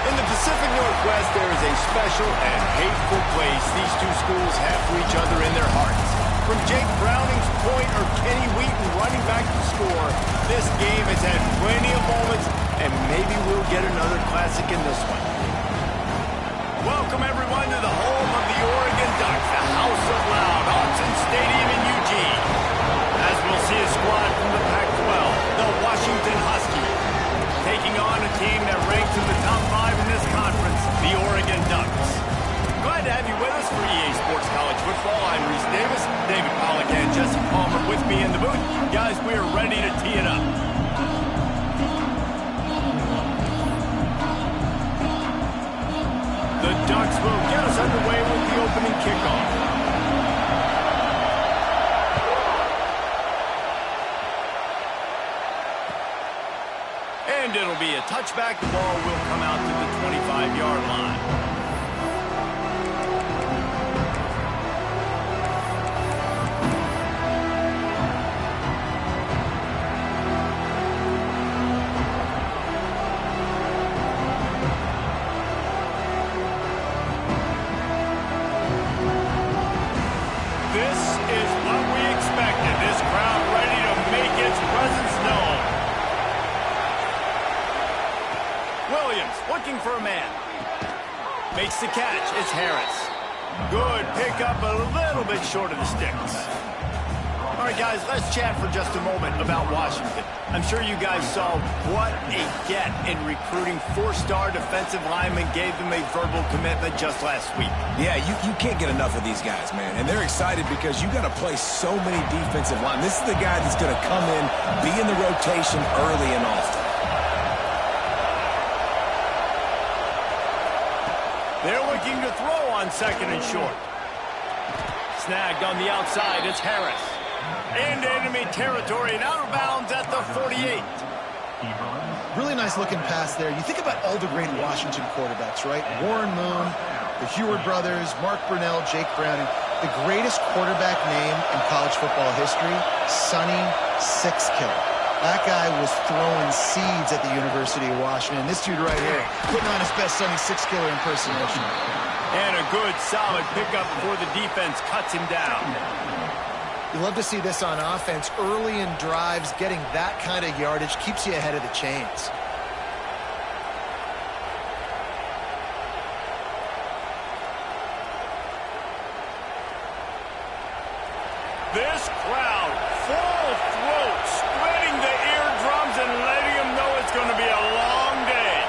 In the Pacific Northwest, there is a special and hateful place these two schools have for each other in their hearts. From Jake Browning's point or Kenny Wheaton running back to score, this game has had plenty of moments, and maybe we'll get another classic in this one. Welcome, everyone, to the home of the Oregon Ducks, the House of Loud, Autzen Stadium in Eugene. As we'll see a squad from the Pac-12, the Washington Huskies, taking on a team that ranks in the top 5 in this conference, the Oregon Ducks. Glad to have you with us for EA Sports College Football. I'm Reese Davis, David Pollack, and Jesse Palmer with me in the booth. Guys, we are ready to tee it up. The Ducks will get us underway with the opening kickoff. And it'll be a touchback. The ball will come out to the 25-yard line. This is what we expected. This crowd ready to make its presence known. Williams looking for a man. Makes the catch. It's Harris. Good pickup, a little bit short of the sticks. All right, guys, let's chat for just a moment about Washington. I'm sure you guys saw what a get in recruiting. 4-star defensive linemen gave them a verbal commitment just last week. Yeah, you can't get enough of these guys, man. And they're excited because you got to play so many defensive linemen. This is the guy that's going to come in, be in the rotation early and often. They're looking to throw on second and short. Snagged on the outside, it's Harris. Into enemy territory and out of bounds at the 48. Really nice looking pass there. You think about all the great Washington quarterbacks, right? Warren Moon, the Heward brothers, Mark Brunell, Jake Browning. The greatest quarterback name in college football history, Sonny Sixkiller. That guy was throwing seeds at the University of Washington. This dude right here, putting on his best Sonny Sixkiller impersonation. And a good, solid pickup before the defense cuts him down. You love to see this on offense. Early in drives, getting that kind of yardage keeps you ahead of the chains. This crowd, full throat, spreading the eardrums and letting them know it's going to be a long day.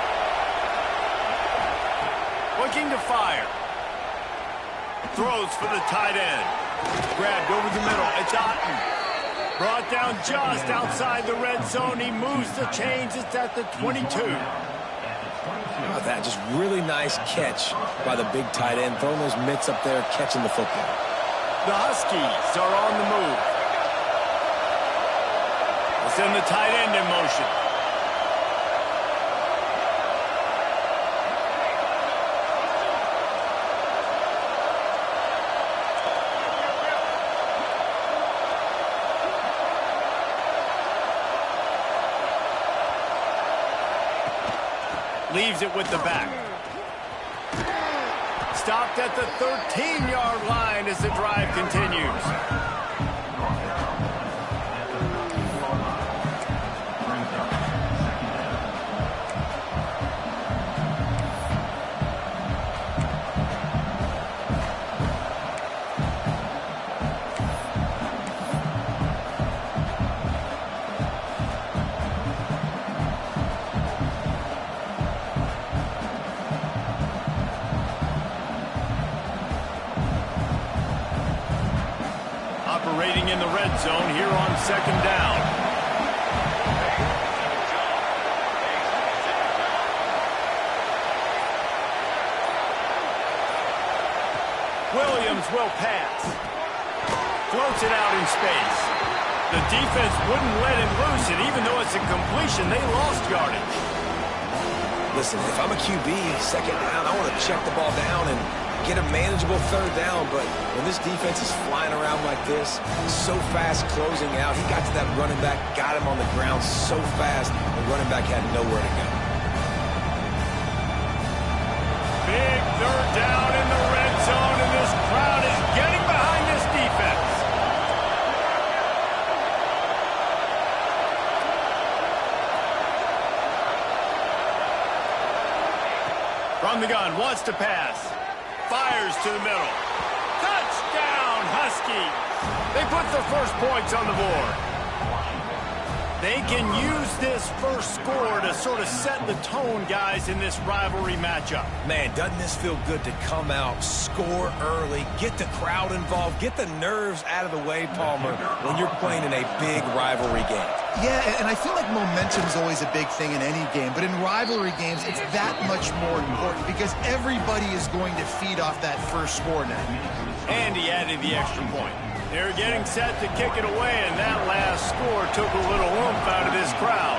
Looking to fire. Throws for the tight end. Grabbed over the middle. It's Otten. Brought down just outside the red zone. He moves the chains. It's at the 22. How about that? Just really nice catch by the big tight end. Throwing those mitts up there, catching the football. The Huskies are on the move. We'll send the tight end in motion. Leaves it with the back. Stopped at the 13-yard line as the drive continues. Operating in the red zone here on second down. Williams will pass. Floats it out in space. The defense wouldn't let him loose, and even though it's a completion, they lost yardage. Listen, if I'm a QB, second down, I want to check the ball down and get a manageable third down, but when this defense is flying around like this, so fast closing out, he got to that running back, got him on the ground so fast, the running back had nowhere to go. From the gun, wants to pass. Fires to the middle. Touchdown, Husky. They put the first points on the board. They can use this first score to sort of set the tone, guys, in this rivalry matchup. Man, doesn't this feel good to come out, score early, get the crowd involved, get the nerves out of the way, Palmer, when you're playing in a big rivalry game. Yeah, and I feel like momentum is always a big thing in any game, but in rivalry games, it's that much more important because everybody is going to feed off that first score now. And he added the extra point. They're getting set to kick it away, and that last score took a little oomph out of this crowd.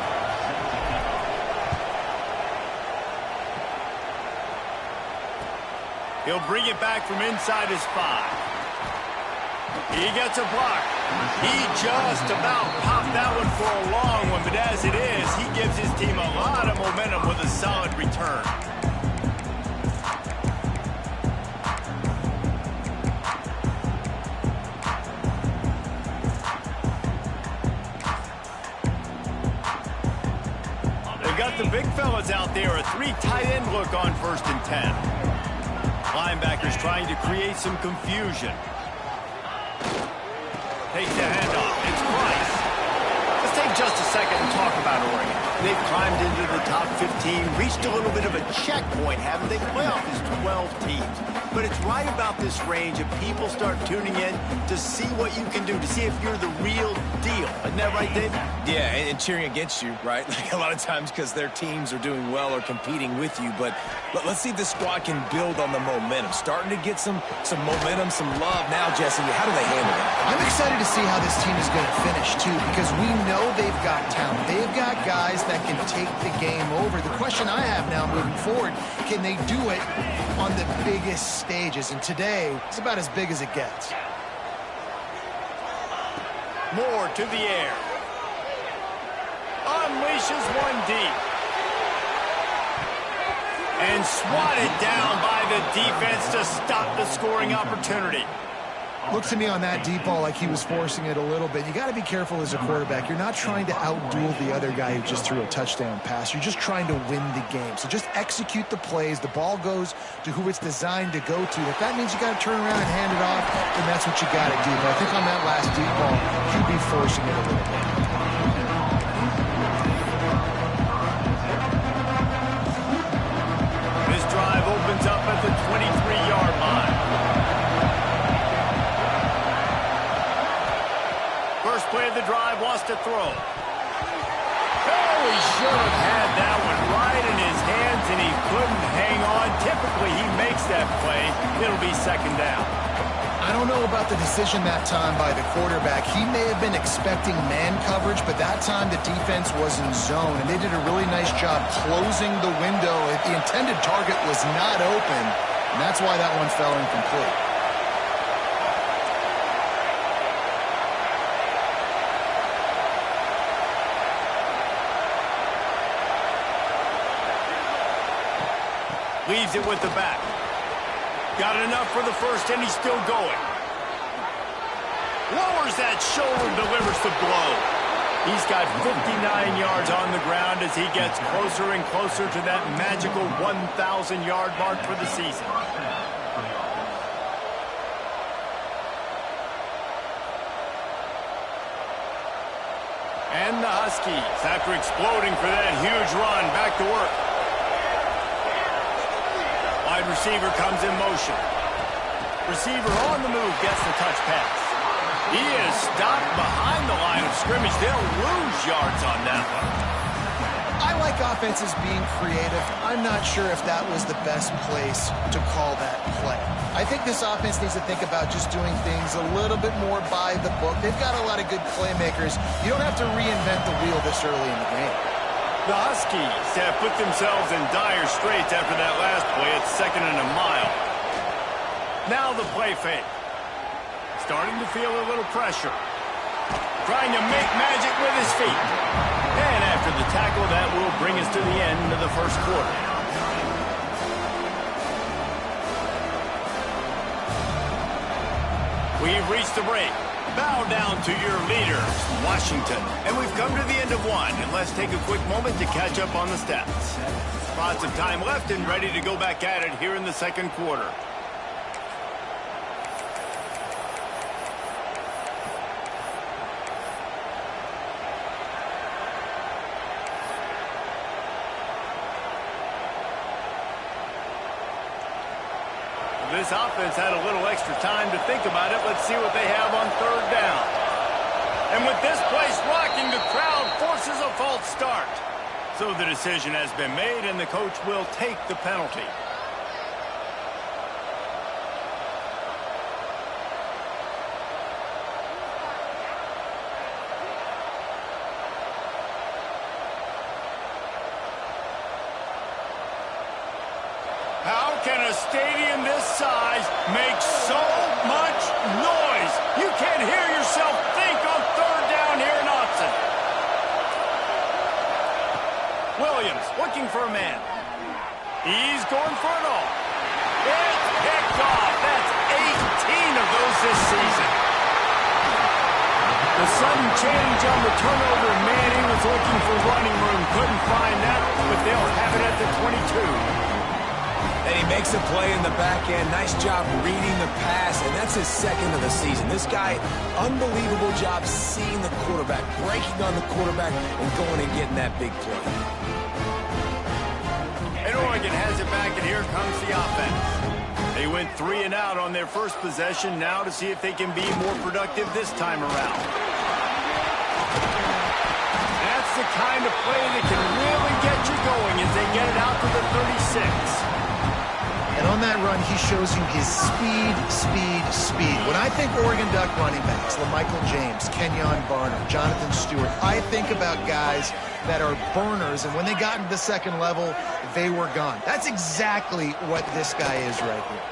He'll bring it back from inside his 5. He gets a block. He just about popped that one for a long one, but as it is, he gives his team a lot of momentum with a solid return. The big fellas out there, a 3 tight end look on 1st and 10. Linebackers trying to create some confusion. Takes the handoff. It's Price. Let's take just a second and talk about Oregon. They've climbed into the top 15, reached a little bit of a checkpoint, haven't they? Playoff is 12 teams. But it's right about this range of people start tuning in to see what you can do, to see if you're the real deal. Isn't that right, Dave? Yeah, and cheering against you, right? Like a lot of times because their teams are doing well or competing with you. But let's see if this squad can build on the momentum. Starting to get some momentum, some love. Now, Jesse, how do they handle it? I'm excited to see how this team is going to finish, too, because we know they've got talent. They've got guys that can take the game over. The question I have now moving forward, can they do it on the biggest stages? And today, it's about as big as it gets. Moore to the air. Unleashes one deep. And swatted down by the defense to stop the scoring opportunity. Looks to me on that deep ball like he was forcing it a little bit. You got to be careful as a quarterback. You're not trying to outduel the other guy who just threw a touchdown pass. You're just trying to win the game. So just execute the plays. The ball goes to who it's designed to go to. If that means you got to turn around and hand it off, then that's what you got to do. But I think on that last deep ball, he'd be forcing it a little bit. This drive opens up at the 23-yard line. First play of the drive, wants to throw. Oh, he should have had that one right in his hands, and he couldn't hang on. Typically, he makes that play. It'll be 2nd down. I don't know about the decision that time by the quarterback. He may have been expecting man coverage, but that time the defense was in zone, and they did a really nice job closing the window. The intended target was not open, and that's why that one fell incomplete. Leaves it with the back. Got enough for the first, and he's still going. Lowers that shoulder, delivers the blow. He's got 59 yards on the ground as he gets closer and closer to that magical 1,000-yard mark for the season. And the Huskies, after exploding for that huge run, back to work. Wide receiver comes in motion. Receiver on the move, gets the touch pass. He is stopped behind the line of scrimmage. They'll lose yards on that one. I like offenses being creative. I'm not sure if that was the best place to call that play. I think this offense needs to think about just doing things a little bit more by the book. They've got a lot of good playmakers. You don't have to reinvent the wheel this early in the game. The Huskies have put themselves in dire straits after that last play. It's 2nd and a mile. Now the play fake. Starting to feel a little pressure. Trying to make magic with his feet. And after the tackle, that will bring us to the end of the first quarter. We've reached the break. Bow down to your leaders, Washington. And we've come to the end of one. And let's take a quick moment to catch up on the stats. lots of time left and ready to go back at it here in the second quarter. This offense had a little extra time to think about it. Let's see what they have on third down. And with this place rocking, the crowd forces a false start. So the decision has been made, and the coach will take the penalty. How can a stadium this size make so much noise? You can't hear yourself think on third down here in Austin. Williams looking for a man. He's going for it all. It's picked off. That's 18 of those this season. The sudden change on the turnover, and Manning was looking for running room. Couldn't find that, but they'll have it at the 22. And he makes a play in the back end. Nice job reading the pass, and that's his second of the season. This guy, unbelievable job seeing the quarterback, breaking on the quarterback, and going and getting that big play. And Oregon has it back, and here comes the offense. They went 3 and out on their first possession, now to see if they can be more productive this time around. That's the kind of play that can really get you going as they get it out to the 36. And on that run, he shows you his speed. When I think Oregon Duck running backs, LaMichael James, Kenyon Barner, Jonathan Stewart, I think about guys that are burners, and when they got into the second level, they were gone. That's exactly what this guy is right here.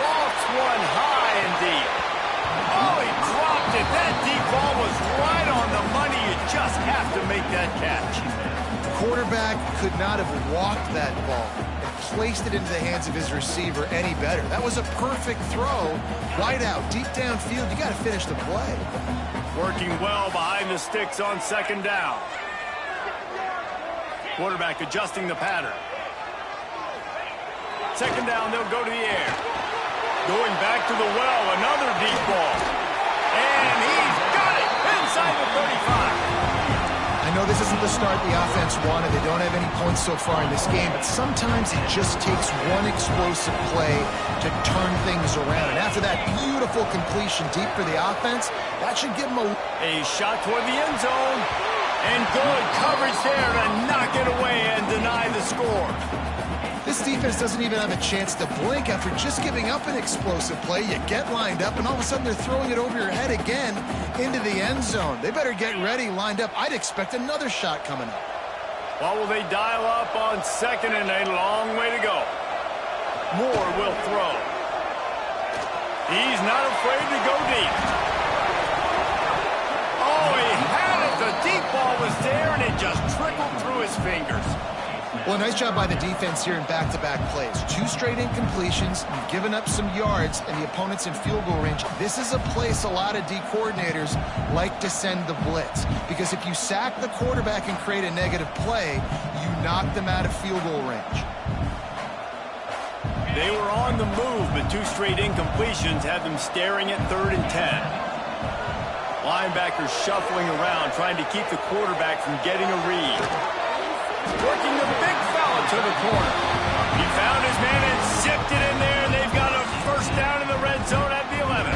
Lofts one high and deep. Oh, he dropped it. That deep ball was right on the money. You just have to make that catch. The quarterback could not have walked that ball and placed it into the hands of his receiver any better. That was a perfect throw. Wide out, deep downfield. You got to finish the play. Working well behind the sticks on second down. Quarterback adjusting the pattern. Second down, they'll go to the air. Going back to the well, another deep ball. And he's got it inside the 35. I know this isn't the start the offense wanted. They don't have any points so far in this game, but sometimes it just takes one explosive play to turn things around. And after that beautiful completion deep for the offense, that should give them a shot toward the end zone. And good coverage there to knock it away and deny the score. This defense doesn't even have a chance to blink after just giving up an explosive play. You get lined up, and all of a sudden they're throwing it over your head again into the end zone. They better get ready, lined up. I'd expect another shot coming up. What will they dial up on second, and a long way to go? Moore will throw. He's not afraid to go deep. Oh, he had it. The deep ball was there, and it just trickled through his fingers. Well, nice job by the defense here in back-to-back plays. 2 straight incompletions, you've given up some yards, and the opponent's in field goal range. This is a place a lot of D coordinators like to send the blitz, because if you sack the quarterback and create a negative play, you knock them out of field goal range. They were on the move, but 2 straight incompletions had them staring at 3rd and 10. Linebackers shuffling around, trying to keep the quarterback from getting a read. Working the big fella to the corner. He found his man and zipped it in there. They've got a first down in the red zone at the 11.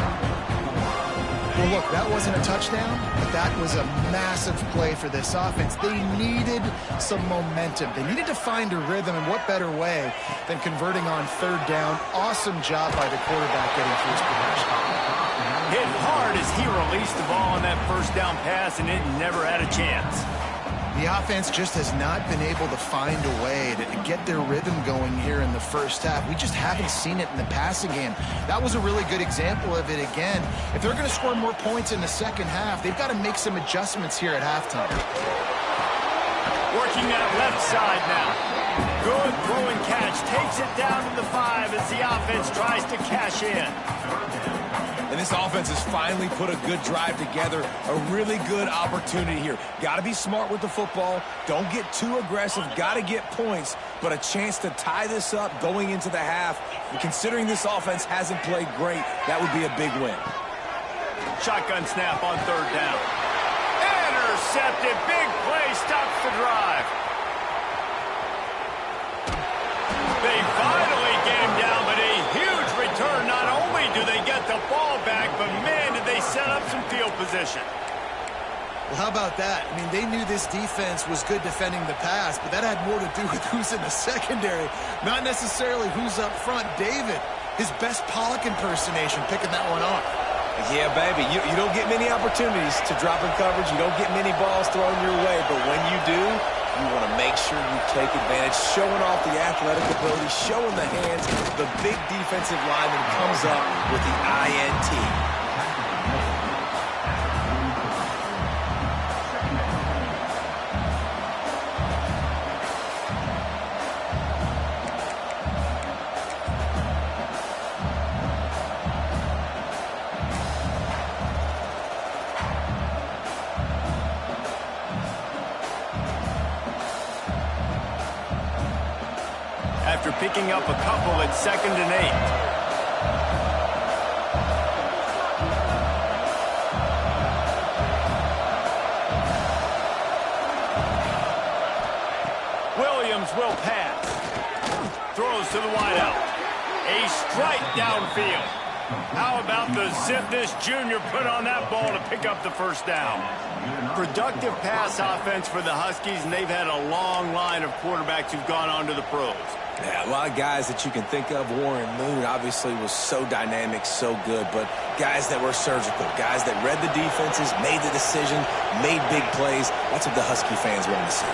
Well, look, that wasn't a touchdown, but that was a massive play for this offense. They needed some momentum. They needed to find a rhythm, and what better way than converting on 3rd down. Awesome job by the quarterback getting through his progression. Hit hard as he released the ball on that first down pass, and it never had a chance. The offense just has not been able to find a way to get their rhythm going here in the first half. We just haven't seen it in the passing game. That was a really good example of it again. If they're going to score more points in the second half, they've got to make some adjustments here at halftime. Working that left side now. Good throw and catch. Takes it down to the 5 as the offense tries to cash in. And this offense has finally put a good drive together, a really good opportunity here. Got to be smart with the football. Don't get too aggressive. Got to get points, but a chance to tie this up going into the half. And considering this offense hasn't played great, that would be a big win. Shotgun snap on third down. Intercepted. Big play. Stops the drive. They finally get him down, but a huge return. Not only do they get the ball back, but man, did they set up some field position. Well, how about that? I mean, they knew this defense was good defending the pass, but that had more to do with who's in the secondary, not necessarily who's up front. David, his best Pollock impersonation, picking that one off. Yeah, baby, you don't get many opportunities to drop in coverage. You don't get many balls thrown your way, but when you do, you want to make sure you take advantage, showing off the athletic ability, showing the hands. The big defensive lineman comes up with the INT. After picking up a couple at 2nd and 8. Williams will pass. Throws to the wideout. A strike downfield. How about the zip this junior put on that ball to pick up the first down? Productive pass offense for the Huskies, and they've had a long line of quarterbacks who've gone on to the pros. Yeah, a lot of guys that you can think of. Warren Moon obviously was so dynamic, so good, but guys that were surgical, guys that read the defenses, made the decision, made big plays. That's what the Husky fans want to see.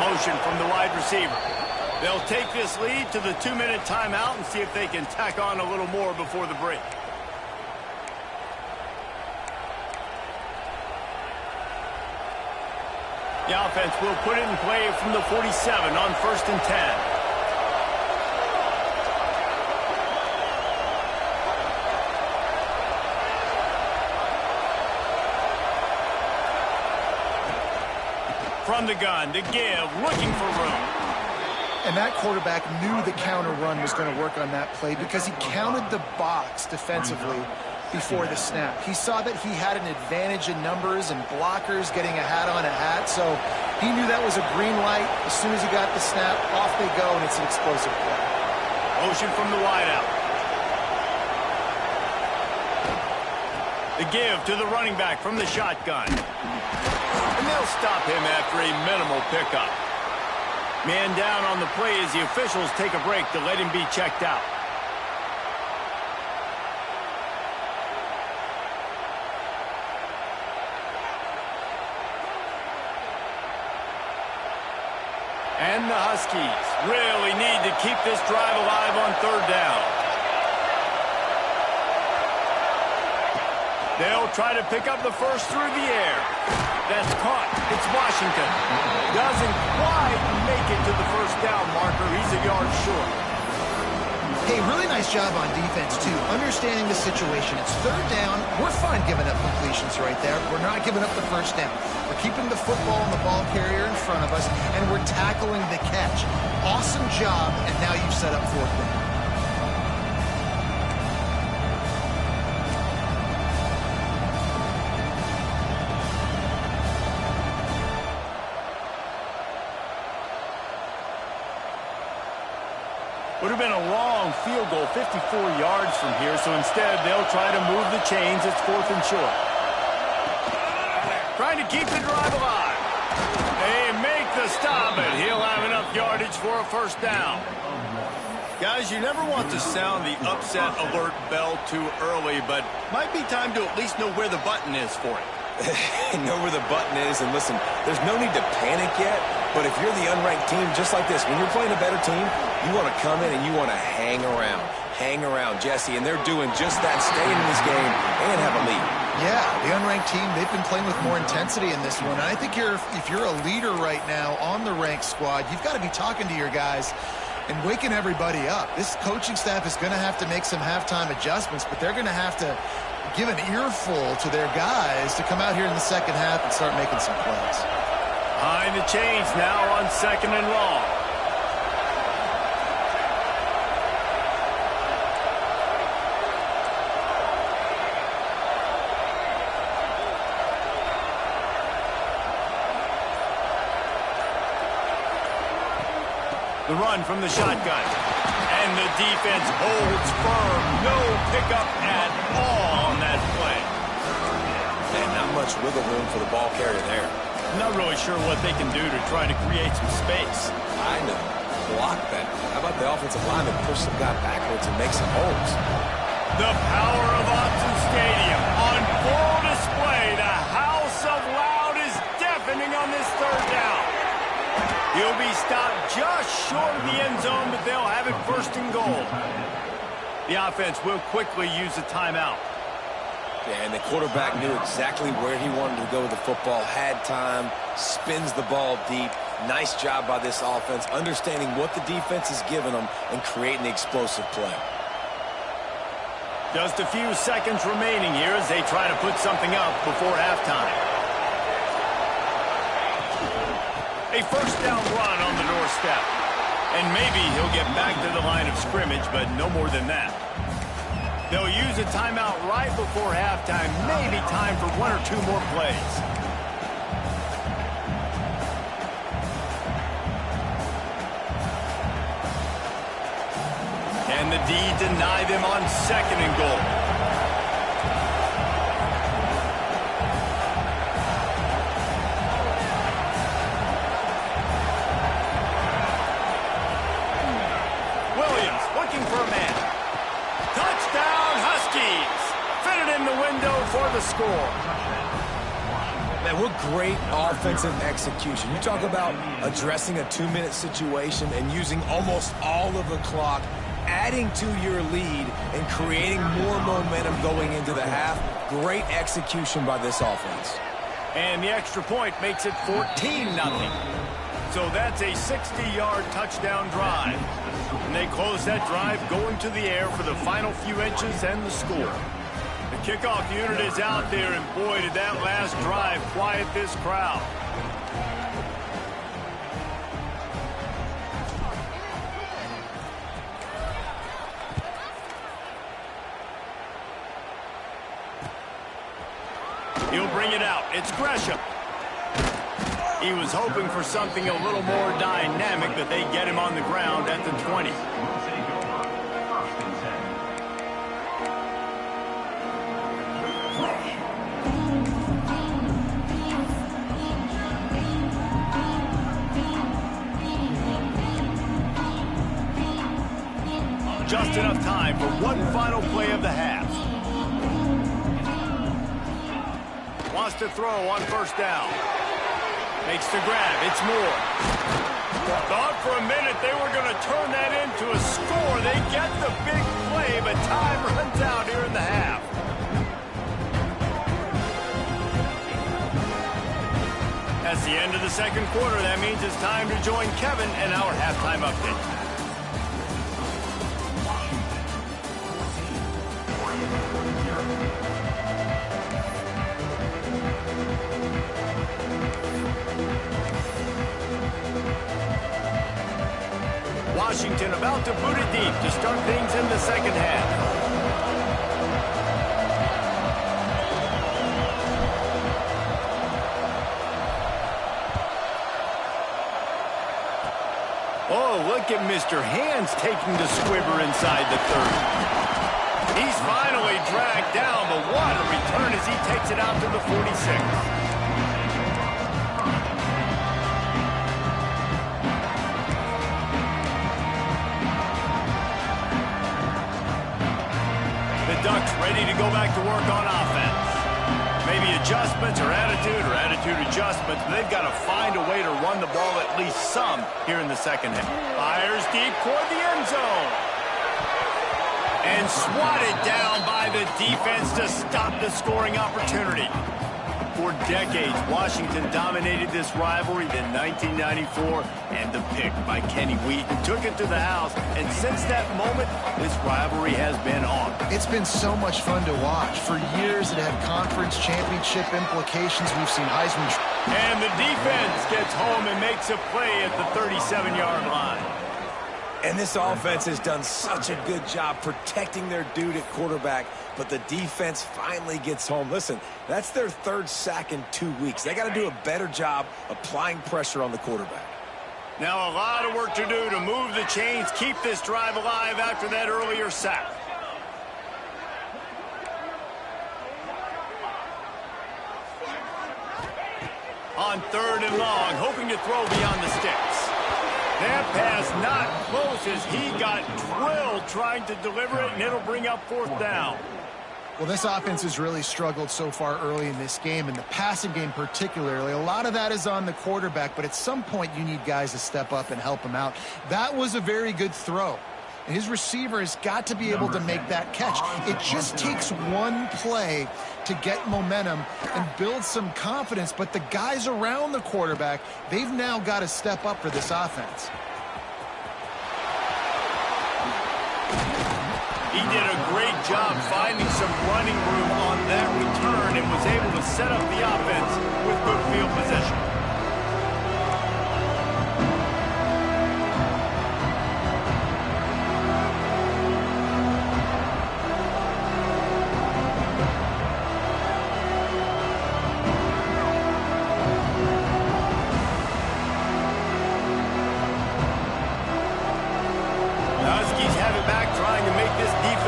Motion from the wide receiver. They'll take this lead to the 2-minute timeout and see if they can tack on a little more before the break. The offense will put it in play from the 47 on 1st and 10. From the gun to give, looking for room. And that quarterback knew the counter run was going to work on that play because he counted the box defensively before the snap. He saw that he had an advantage in numbers and blockers getting a hat on a hat, so he knew that was a green light. As soon as he got the snap, off they go, and it's an explosive play. Motion from the wideout. The give to the running back from the shotgun. And they'll stop him after a minimal pickup. Man down on the play as the officials take a break to let him be checked out. And the Huskies really need to keep this drive alive on 3rd down. They'll try to pick up the first through the air. That's caught. It's Washington. Doesn't quite make it to the first down marker. He's a yard short. Hey, really nice job on defense, too. Understanding the situation. It's 3rd down. We're fine giving up completions right there. We're not giving up the first down. We're keeping the football and the ball carrier in front of us, and we're tackling the catch. Awesome job, and now you've set up 4th down. Would have been a long field goal, 54 yards from here, so instead they'll try to move the chains. It's 4th and short. Trying to keep the drive alive. They make the stop, and he'll have enough yardage for a first down. Guys, you never want to sound the upset alert bell too early, but might be time to at least know where the button is for it. Know where the button is, and listen, there's no need to panic yet, but if you're the unranked team, just like this, when you're playing a better team, you want to come in and you want to hang around, Jesse, and they're doing just that, staying in this game and have a lead. Yeah, the unranked team, they've been playing with more intensity in this one, and I think if you're a leader right now on the ranked squad, you've got to be talking to your guys and waking everybody up. This coaching staff is going to have to make some halftime adjustments, but they're going to have to give an earful to their guys to come out here in the second half and start making some plays. Behind the chains now on 2nd and long. The run from the shotgun. And the defense holds firm. No pickup at all on that play. And not much wiggle room for the ball carrier there. I'm not really sure what they can do to try to create some space. I know. Block that. How about the offensive lineman push some guy backwards and make some holes? The power of Autzen Stadium on full display. The house of loud is deafening on this 3rd down. He'll be stopped just short of the end zone, but they'll have it 1st and goal. The offense will quickly use a timeout. Yeah, and the quarterback knew exactly where he wanted to go with the football, had time, spins the ball deep. Nice job by this offense, understanding what the defense is giving them and creating the explosive play. Just a few seconds remaining here as they try to put something up before halftime. A 1st down run on the doorstep. And maybe he'll get back to the line of scrimmage, but no more than that. They'll use a timeout right before halftime. Maybe time for 1 or 2 more plays. Can the D deny them on 2nd and goal? For a man. Touchdown, Huskies. Fitted in the window for the score. Man, what great offensive execution. You talk about addressing a 2-minute situation and using almost all of the clock, adding to your lead and creating more momentum going into the half. Great execution by this offense. And the extra point makes it 14-0. So that's a 60-yard touchdown drive. And they close that drive going to the air for the final few inches and the score. The kickoff unit is out there, and boy, did that last drive quiet this crowd. He'll bring it out. It's Gresham. He was hoping for something a little more dynamic, but they get him on the ground at the 20. Just enough time for one final play of the half. Wants to throw on 1st down. Makes the grab. It's Moore. Thought for a minute they were going to turn that into a score. They get the big play, but time runs out here in the half. That's the end of the 2nd quarter. That means it's time to join Kevin in our halftime update. Washington about to boot it deep to start things in the 2nd half. Oh, look at Mr. Hands taking the squibber inside the 30. He's finally dragged down, but what a return as he takes it out to the 46. Ducks ready to go back to work on offense. Maybe adjustments or attitude adjustments, but they've got to find a way to run the ball at least some here in the 2nd half. Fires deep toward the end zone. And swatted down by the defense to stop the scoring opportunity. For decades, Washington dominated this rivalry. Then 1994, and the pick by Kenny Wheaton took it to the house. And since that moment, this rivalry has been on. It's been so much fun to watch. For years, it had conference championship implications. We've seen Heisman. And the defense gets home and makes a play at the 37-yard line. And this offense has done such a good job protecting their dude at quarterback, but the defense finally gets home. Listen, that's their third sack in 2 weeks. They got to do a better job applying pressure on the quarterback. Now a lot of work to do to move the chains, keep this drive alive after that earlier sack. On 3rd and long, hoping to throw beyond the sticks. That pass not close as he got drilled trying to deliver it, and it'll bring up 4th down. Well, this offense has really struggled so far early in this game, and the passing game particularly. A lot of that is on the quarterback, but at some point you need guys to step up and help him out. That was a very good throw. And his receiver has got to be able to make that catch. It just takes one play to get momentum and build some confidence, but the guys around the quarterback, they've now got to step up for this offense. He did a great job finding some running room on that return and was able to set up the offense with good field position.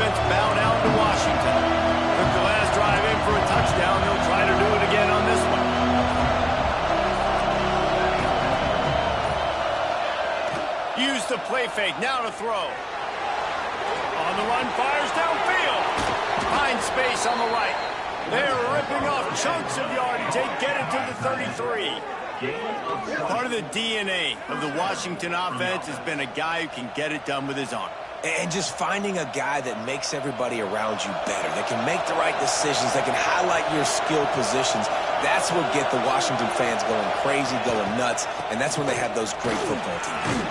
Bow down to Washington. Took the last drive in for a touchdown. They'll try to do it again on this one. Use the play fake. Now to throw. On the run, fires downfield. Finds space on the right. They're ripping off chunks of yardage. They get it to the 33. Part of the DNA of the Washington offense has been a guy who can get it done with his arm. And just finding a guy that makes everybody around you better, that can make the right decisions, that can highlight your skill positions. That's what get the Washington fans going crazy, going nuts, and that's when they have those great football teams.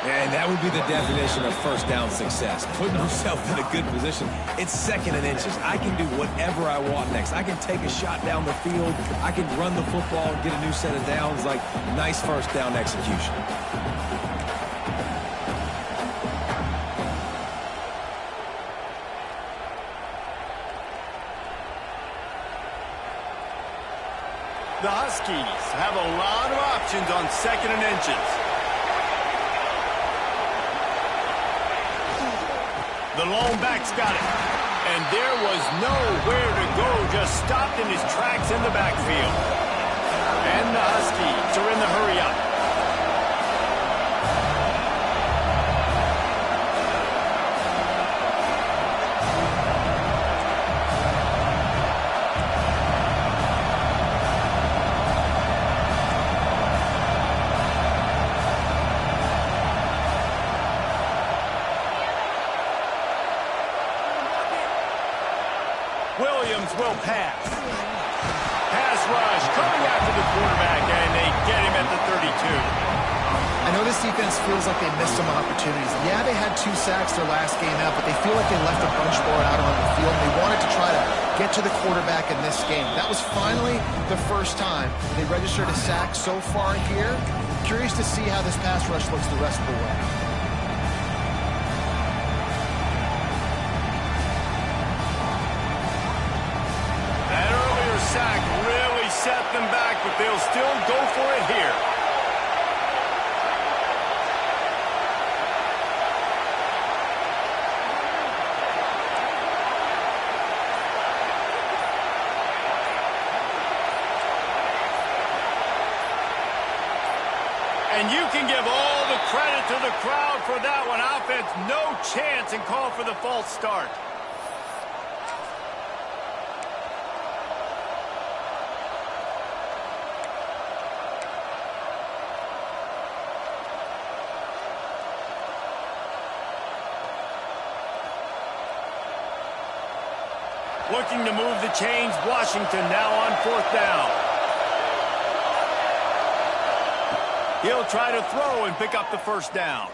And that would be the definition of first down success, putting yourself in a good position. It's 2nd and inches. I can do whatever I want next. I can take a shot down the field. I can run the football and get a new set of downs. Like, nice first down execution. The Huskies have a lot of options on 2nd and inches. The lone back's got it. And there was nowhere to go, just stopped in his tracks in the backfield. And the Huskies are in the hurry up. Williams will pass. Pass rush coming after the quarterback, and they get him at the 32. I know this defense feels like they missed some opportunities. Yeah, they had 2 sacks their last game out, but they feel like they left a bunch more out on the field. They wanted to try to get to the quarterback in this game. That was finally the first time they registered a sack so far here. Curious to see how this pass rush looks the rest of the way. Sack really set them back, but they'll still go for it here. And you can give all the credit to the crowd for that one. Offense, no chance, and call for the false start. Looking to move the chains. Washington now on 4th down. He'll try to throw and pick up the 1st down.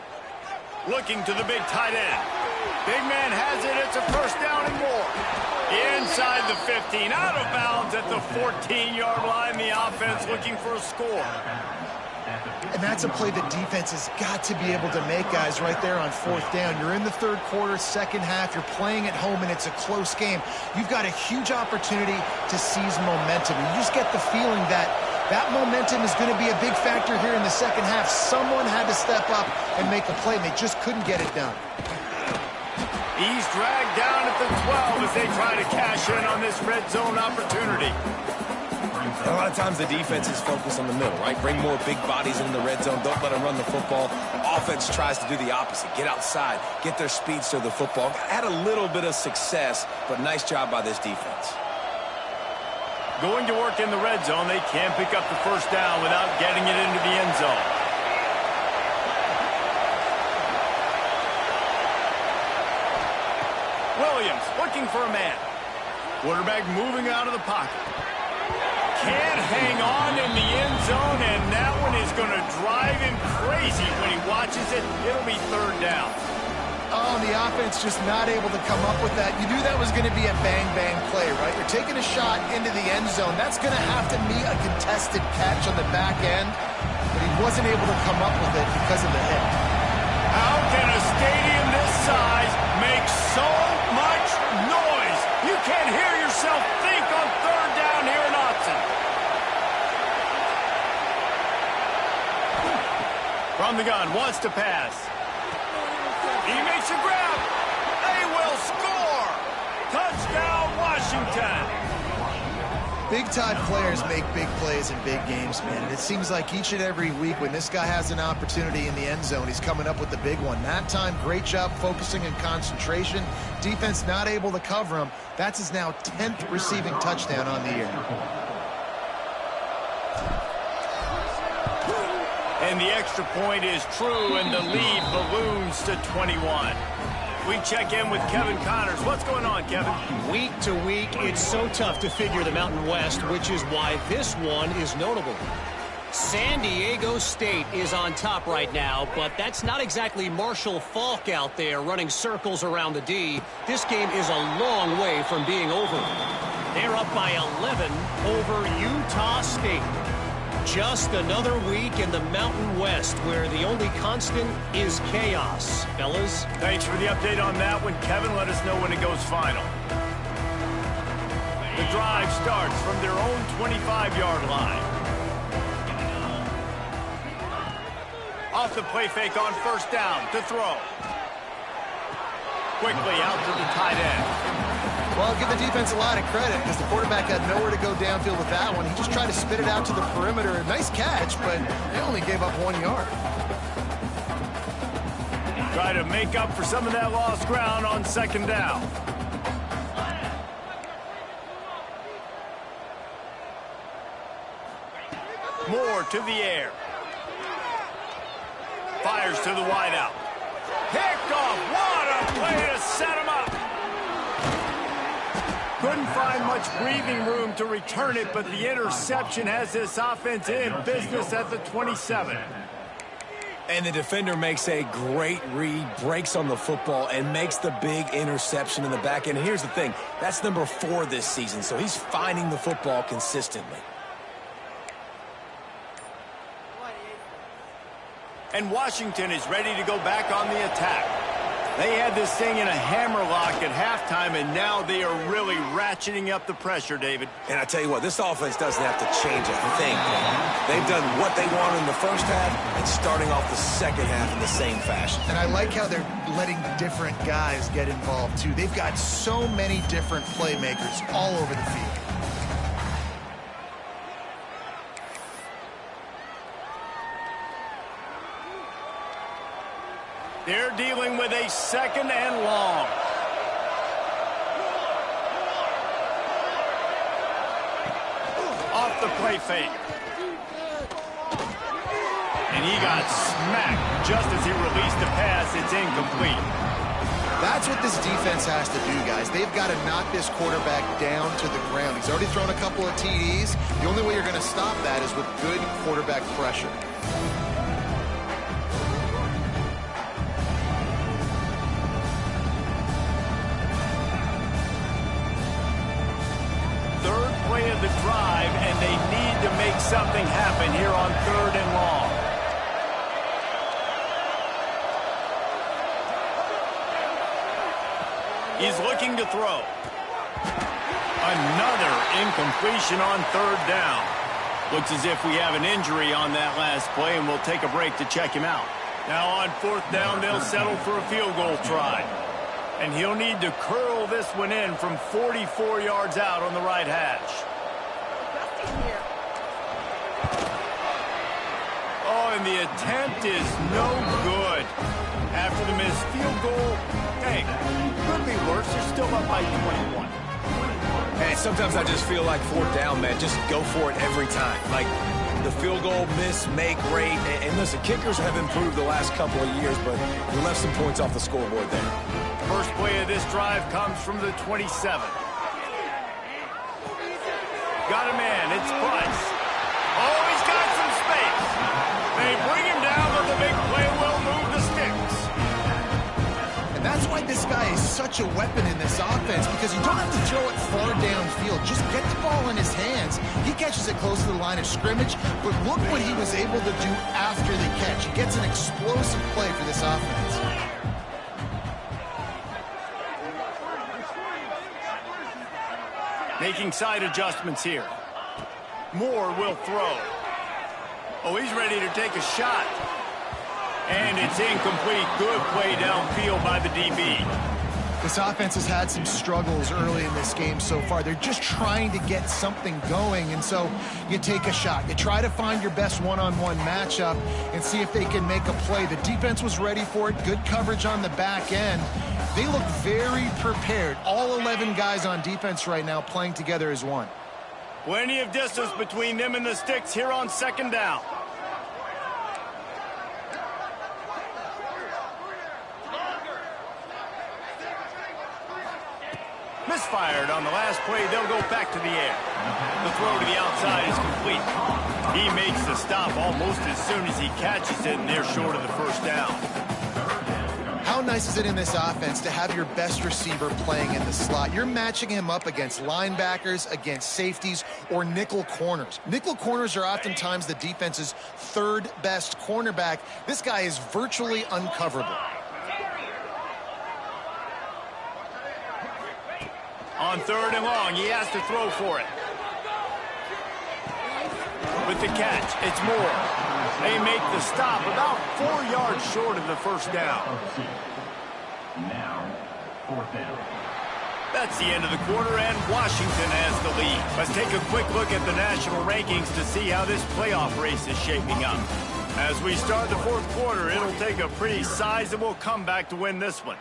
Looking to the big tight end. Big man has it. It's a 1st down and more. Inside the 15. Out of bounds at the 14-yard line. The offense looking for a score. And that's a play the defense has got to be able to make, guys, right there on 4th down. You're in the 3rd quarter, 2nd half. You're playing at home, and it's a close game. You've got a huge opportunity to seize momentum. You just get the feeling that that momentum is going to be a big factor here in the 2nd half. Someone had to step up and make a play, and they just couldn't get it done. He's dragged down at the 12 as they try to cash in on this red zone opportunity. A lot of times the defense is focused on the middle, right? Bring more big bodies into the red zone. Don't let them run the football. Offense tries to do the opposite. Get outside. Get their speeds to the football. Had a little bit of success, but nice job by this defense. Going to work in the red zone. They can't pick up the 1st down without getting it into the end zone. Williams looking for a man. Quarterback moving out of the pocket. Can't hang on in the end zone, and that one is going to drive him crazy when he watches it. It'll be 3rd down. Oh, the offense just not able to come up with that. You knew that was going to be a bang-bang play, right? You're taking a shot into the end zone. That's going to have to be a contested catch on the back end, but he wasn't able to come up with it because of the hit. How can a stadium this size make so much noise? You can't hear yourself think on 3rd down here in Austin. From the gun, wants to pass. He makes a grab. They will score. Touchdown, Washington. Big-time players make big plays in big games, man. And it seems like each and every week when this guy has an opportunity in the end zone, he's coming up with the big one. That time, great job focusing and concentration. Defense not able to cover him. That's his now 10th receiving touchdown on the year. And the extra point is true, and the lead balloons to 21. We check in with Kevin Connors. What's going on, Kevin? Week to week, it's so tough to figure the Mountain West, which is why this one is notable. San Diego State is on top right now, but that's not exactly Marshall Faulk out there running circles around the D. This game is a long way from being over. They're up by 11 over Utah State. Just another week in the Mountain West where the only constant is chaos. Fellas? Thanks for the update on that one, Kevin. Let us know when it goes final. The drive starts from their own 25-yard line. Off the play fake on 1st down to throw. Quickly out to the tight end. Well, I'll give the defense a lot of credit because the quarterback had nowhere to go downfield with that one. He just tried to spit it out to the perimeter. Nice catch, but they only gave up 1 yard. Try to make up for some of that lost ground on 2nd down. Moore to the air. Fires to the wideout. Picked off. What a play to set him up. Couldn't find much breathing room to return it, but the interception has this offense in business at the 27. And the defender makes a great read, breaks on the football, and makes the big interception in the back end. And here's the thing, that's number 4 this season, so he's finding the football consistently. And Washington is ready to go back on the attack. They had this thing in a hammerlock at halftime, and now they are really ratcheting up the pressure, David. And I tell you what, this offense doesn't have to change a thing. They've done what they wanted in the first half and starting off the second half in the same fashion. And I like how they're letting different guys get involved, too. They've got so many different playmakers all over the field. They're dealing with a 2nd and long. Off the play fake. And he got smacked just as he released the pass. It's incomplete. That's what this defense has to do, guys. They've got to knock this quarterback down to the ground. He's already thrown a couple of TDs. The only way you're going to stop that is with good quarterback pressure. Third play of the drive, and they need to make something happen here on 3rd and long. He's looking to throw. Another incompletion on 3rd down. Looks as if we have an injury on that last play, and we'll take a break to check him out. Now on 4th down, they'll settle for a field goal try. And he'll need to curl this one in from 44 yards out on the right hash. Oh, and the attempt is no good. After the missed field goal, hey, could be worse. They're still up by 21. Hey, sometimes I just feel like 4th down, man. Just go for it every time. Like the field goal miss-make rate. And listen, kickers have improved the last couple of years, but we left some points off the scoreboard there. First play of this drive comes from the 27. Got a man. It's Price. Oh, he's got some space. They bring him down, but the big play will move the sticks. And that's why this guy is such a weapon in this offense, because you don't have to throw it far downfield. Just get the ball in his hands. He catches it close to the line of scrimmage, but look what he was able to do after the catch. He gets an explosive play for this offense. Making side adjustments here. Moore will throw. Oh, he's ready to take a shot. And it's incomplete. Good play downfield by the DB. This offense has had some struggles early in this game so far. They're just trying to get something going, and so you take a shot. You try to find your best one-on-one matchup and see if they can make a play. The defense was ready for it. Good coverage on the back end. They look very prepared. All 11 guys on defense right now playing together as one. Plenty of distance between them and the sticks here on 2nd down. Misfired on the last play. They'll go back to the air. The throw to the outside is complete. He makes the stop almost as soon as he catches it, and they're short of the 1st down. How nice is it in this offense to have your best receiver playing in the slot? You're matching him up against linebackers, against safeties, or nickel corners. Nickel corners are oftentimes the defense's 3rd best cornerback. This guy is virtually uncoverable. On 3rd and long, he has to throw for it. With the catch, it's Moore. They make the stop about 4 yards short of the 1st down. Now, 4th down. That's the end of the quarter, and Washington has the lead. Let's take a quick look at the national rankings to see how this playoff race is shaping up. As we start the 4th quarter, it'll take a pretty sizable comeback to win this one.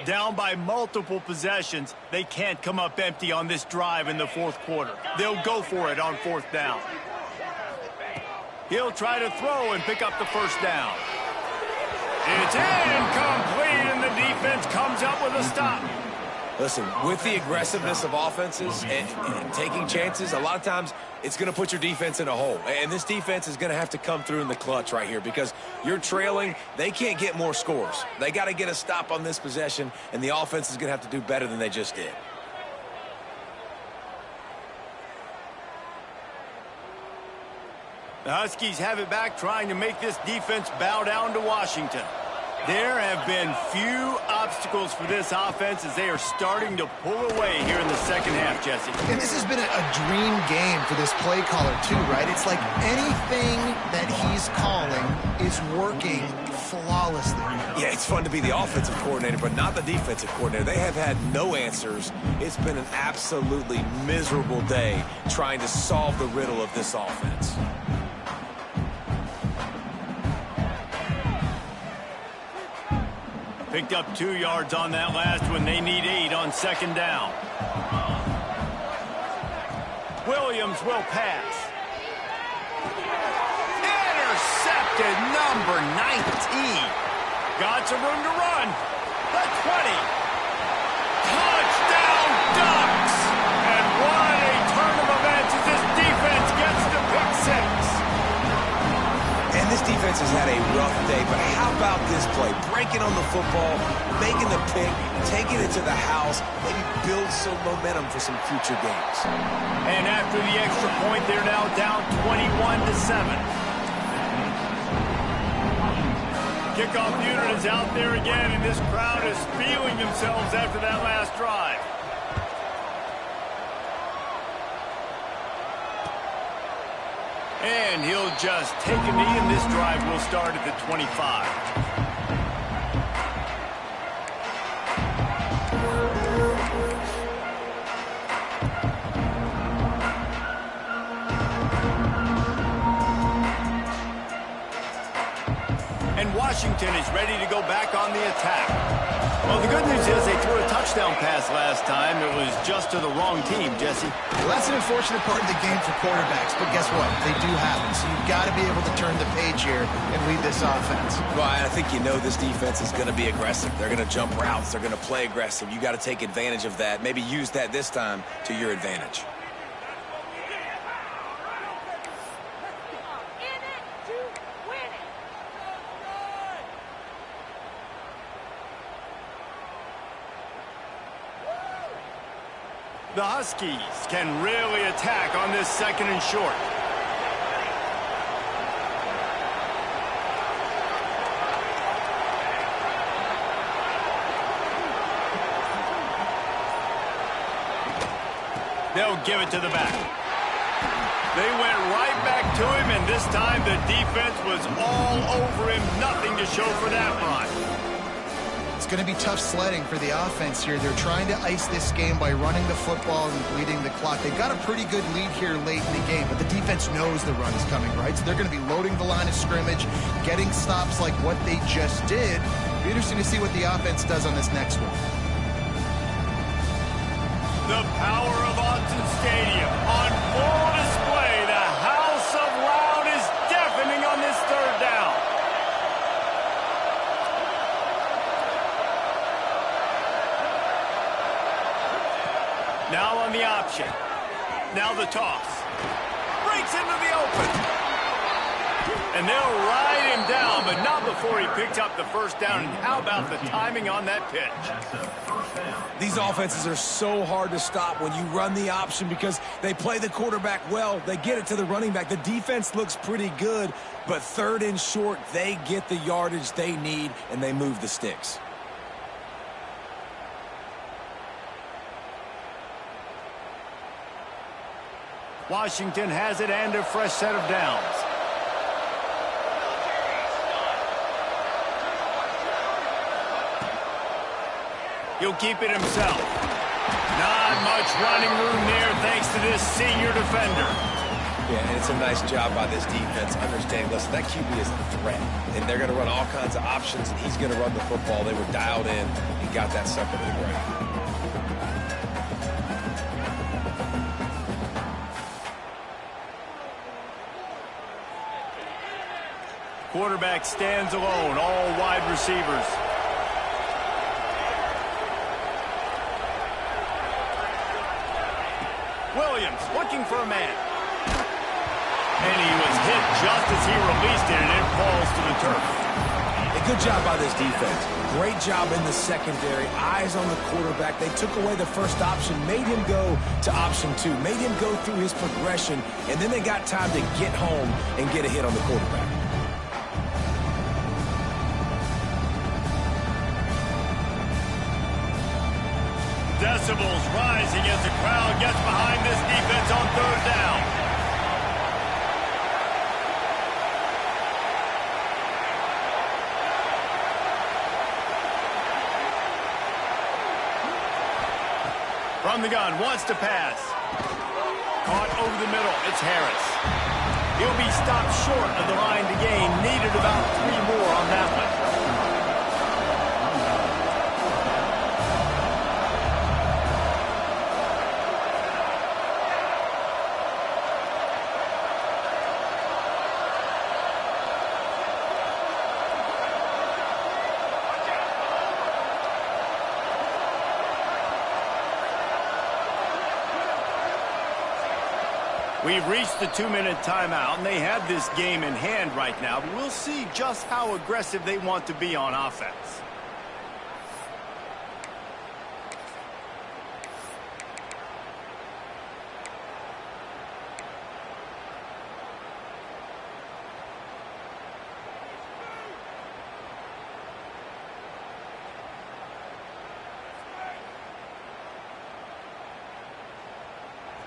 Down by multiple possessions, they can't come up empty on this drive in the 4th quarter. They'll go for it on 4th down. He'll try to throw and pick up the 1st down. It's incomplete, and the defense comes up with a stop. Listen, with the aggressiveness of offenses and taking chances, a lot of times it's going to put your defense in a hole. And this defense is going to have to come through in the clutch right here because you're trailing. They can't get more scores. They got to get a stop on this possession, and the offense is going to have to do better than they just did. The Huskies have it back, trying to make this defense bow down to Washington. There have been few obstacles for this offense as they are starting to pull away here in the 2nd half, Jesse. And this has been a dream game for this play caller, too, right? It's like anything that he's calling is working flawlessly. Yeah, it's fun to be the offensive coordinator, but not the defensive coordinator. They have had no answers. It's been an absolutely miserable day trying to solve the riddle of this offense. Picked up 2 yards on that last one. They need 8 on 2nd down. Williams will pass. Intercepted, number 19. Got some room to run. The 20. Touchdown Ducks! And what a turn of events as this defense gets to pick 6. And this defense has had a rough day, but how about this play? Breaking on the football, making the pick, taking it to the house, maybe build some momentum for some future games. And after the extra point, they're now down 21-7. Kickoff unit is out there again, and this crowd is feeling themselves after that last drive. And he'll just take a knee, and this drive will start at the 25. And Washington is ready to go back on the attack. Well, the good news is they threw a touchdown pass last time. It was just to the wrong team, Jesse. Well, that's an unfortunate part of the game for quarterbacks, but guess what? They do happen, so you've got to be able to turn the page here and lead this offense. Well, I think you know this defense is going to be aggressive. They're going to jump routes. They're going to play aggressive. You got to take advantage of that. Maybe use that this time to your advantage. The Huskies can really attack on this 2nd and short. They'll give it to the back. They went right back to him, and this time the defense was all over him. Nothing to show for that run. It's going to be tough sledding for the offense here. They're trying to ice this game by running the football and bleeding the clock. They've got a pretty good lead here late in the game, but the defense knows the run is coming, right? So they're going to be loading the line of scrimmage, getting stops like what they just did. It'll be interesting to see what the offense does on this next one. The power of Autzen Stadium on full display. The house of loud is deafening on this 3rd down. Now on the option. Now the toss. Breaks into the open. And they'll ride him down, but not before he picks up the 1st down. And how about the timing on that pitch? These offenses are so hard to stop when you run the option because they play the quarterback well. They get it to the running back. The defense looks pretty good, but 3rd and short, they get the yardage they need, and they move the sticks. Washington has it and a fresh set of downs. He'll keep it himself. Not much running room there thanks to this senior defender. Yeah, and it's a nice job by this defense understanding, listen, that QB is a threat, and they're going to run all kinds of options, and he's going to run the football. They were dialed in and got that sucker to the ground. Quarterback stands alone, all wide receivers. Williams looking for a man. And he was hit just as he released it, and it falls to the turf. A good job by this defense. Great job in the secondary. Eyes on the quarterback. They took away the 1st option, made him go to option 2, made him go through his progression, and then they got time to get home and get a hit on the quarterback. Decibels rising as the crowd gets behind this defense on 3rd down. From the gun, wants to pass. Caught over the middle, it's Harris. He'll be stopped short of the line to gain. Needed about 3 more on that one. We've reached the 2-minute timeout, and they have this game in hand right now. But we'll see just how aggressive they want to be on offense.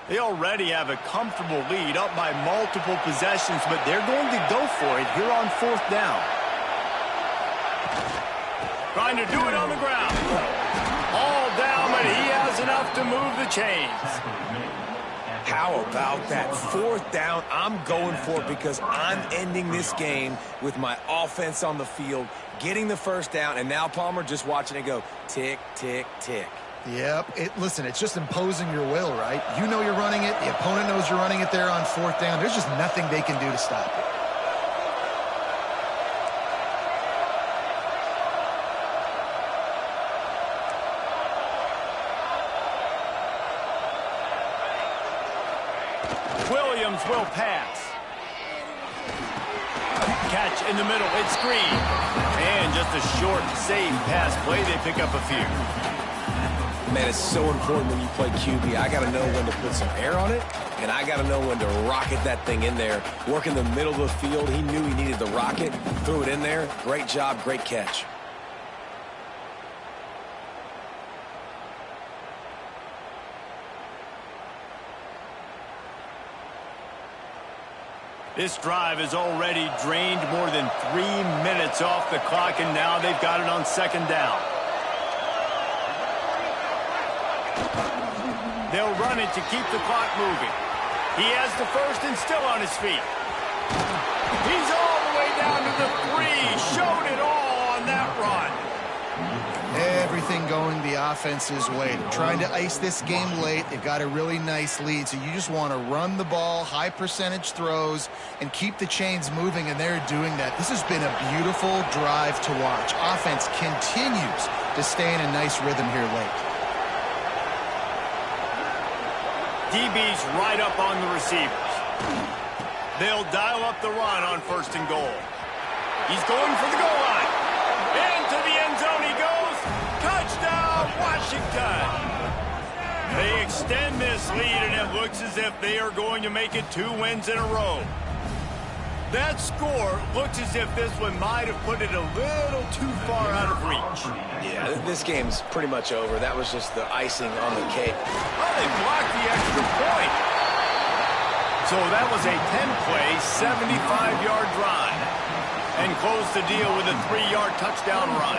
They already have a comfortable lead, up by multiple possessions, but they're going to go for it here on 4th down. Trying to do it on the ground. All down, but he has enough to move the chains. How about that 4th down? I'm going for it because I'm ending this game with my offense on the field, getting the 1st down, and now Palmer just watching it go tick, tick, tick. Yep. Listen, it's just imposing your will, right? You know you're running it. The opponent knows you're running it there on 4th down. There's just nothing they can do to stop it. Williams will pass. Catch in the middle. It's screen. And just a short, safe pass play. They pick up a few. Man, it's so important when you play QB. I got to know when to put some air on it, and I got to know when to rocket that thing in there. Work in the middle of the field. He knew he needed the rocket, threw it in there. Great job, great catch. This drive has already drained more than 3 minutes off the clock, and now they've got it on 2nd down. They'll run it to keep the clock moving. He has the 1st and still on his feet. He's all the way down to the 3. Showed it all on that run. Everything going the offense's way. They're trying to ice this game late. They've got a really nice lead, so you just want to run the ball, high percentage throws, and keep the chains moving, and they're doing that. This has been a beautiful drive to watch. Offense continues to stay in a nice rhythm here late. DB's right up on the receivers. They'll dial up the run on 1st and goal. He's going for the goal line. Into the end zone he goes. Touchdown, Washington. They extend this lead, and it looks as if they are going to make it 2 wins in a row. That score looks as if this one might have put it a little too far out of reach. Yeah, this game's pretty much over. That was just the icing on the cake. Well, they blocked the extra point. So that was a 10-play, 75-yard drive. And closed the deal with a 3-yard touchdown run.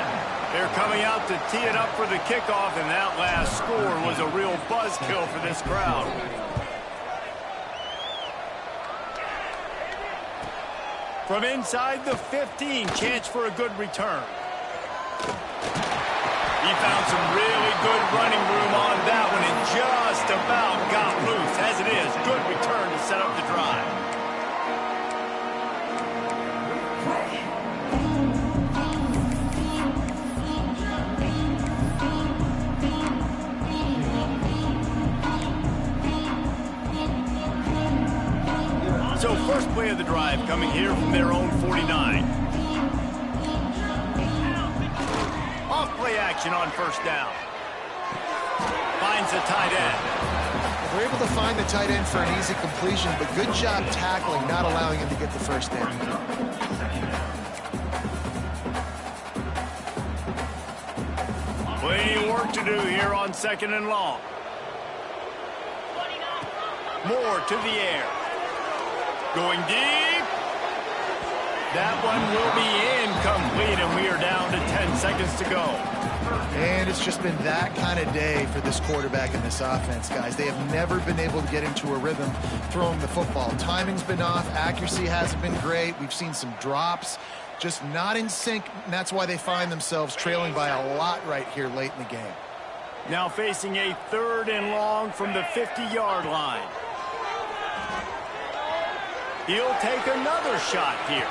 They're coming out to tee it up for the kickoff, and that last score was a real buzzkill for this crowd. From inside the 15, chance for a good return. He found some really good running room on that one and just about got loose. As it is, good return to set up the drive. So first play of the drive coming here from their own 49. Off play action on 1st down. Finds the tight end. They're able to find the tight end for an easy completion, but good job tackling, not allowing him to get the 1st down. Plenty of work to do here on 2nd and long. Moore to the air. Going deep. That one will be incomplete, and we are down to 10 seconds to go. And it's just been that kind of day for this quarterback and this offense, guys. They have never been able to get into a rhythm throwing the football. Timing's been off. Accuracy hasn't been great. We've seen some drops. Just not in sync, and that's why they find themselves trailing by a lot right here late in the game. Now facing a 3rd and long from the 50-yard line. He'll take another shot here.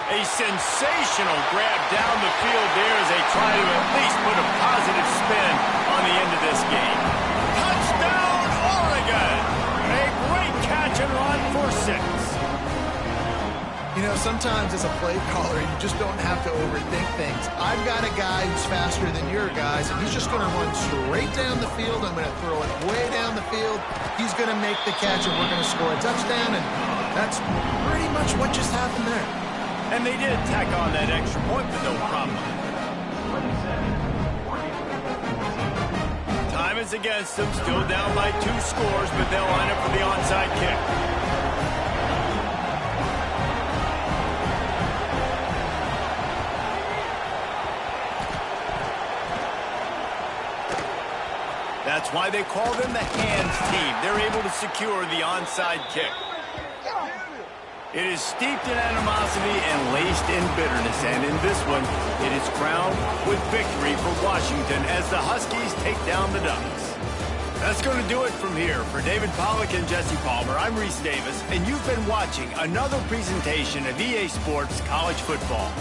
A sensational grab down the field there as they try to at least put a positive spin on the end of this game. Touchdown, Oregon! A great You know, sometimes as a play caller, you just don't have to overthink things. I've got a guy who's faster than your guys, and he's just going to run straight down the field. I'm going to throw it way down the field. He's going to make the catch, and we're going to score a touchdown, and that's pretty much what just happened there. And they did tack on that extra point with no problem. Time is against them, still down by 2 scores, but they'll line up for the onside kick. That's why they call them the hands team. They're able to secure the onside kick. It is steeped in animosity and laced in bitterness, and in this one, it is crowned with victory for Washington as the Huskies take down the Ducks. That's going to do it from here. For David Pollack and Jesse Palmer, I'm Reese Davis, and you've been watching another presentation of EA Sports College Football.